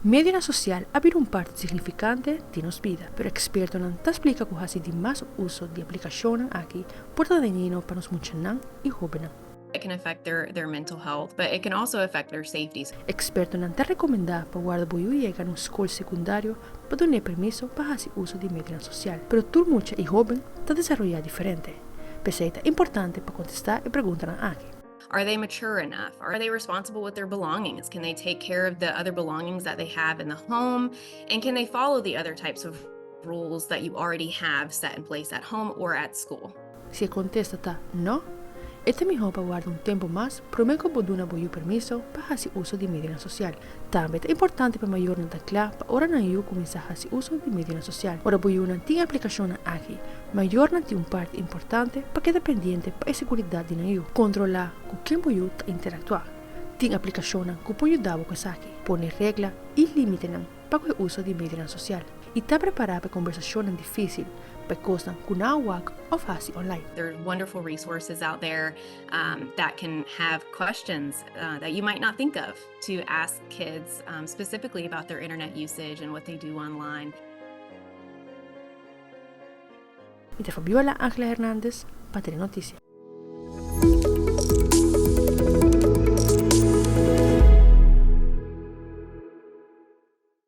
Media social avere un parte significante di nostra vita, per esperto non ti spiega come si di más uso di applicazioni aquí porta dañino para nos muchanan y jóvenes. It can affect their mental health, but it can also affect their safety. Esperto non ti recommenda para guardar boyu llega a un school secundario para dar permiso para hacer uso de media social, pero tú mucha y joven te desarrolla diferente. Pese es importante para contestar y preguntar aquí. Are they mature enough? Are they responsible with their belongings? Can they take care of the other belongings that they have in the home? And can they follow the other types of rules that you already have set in place at home or at school? Si contesta ta no, este mejor para guardar un tiempo más, prometo que duna boyu permiso para hacer uso de media social. También es importante para mayor no claro para ahora no yo comenzar a hacer uso de media social. Ahora boyu no tiene aplicación aquí. Mayor no tiene un parte importante para que dependiente para la seguridad de no controlar con quién boyu interactuar. Tiene aplicación que puede ayudar con aquí. Poner reglas y límites para el uso de media social. Y está preparado para conversaciones difíciles, para cosas que no hago o fácil online. There's wonderful resources out there that can have questions that you might not think of to ask kids specifically about their internet usage and what they do online. Mi te Fabiola Ángela Hernández, para Telenoticias.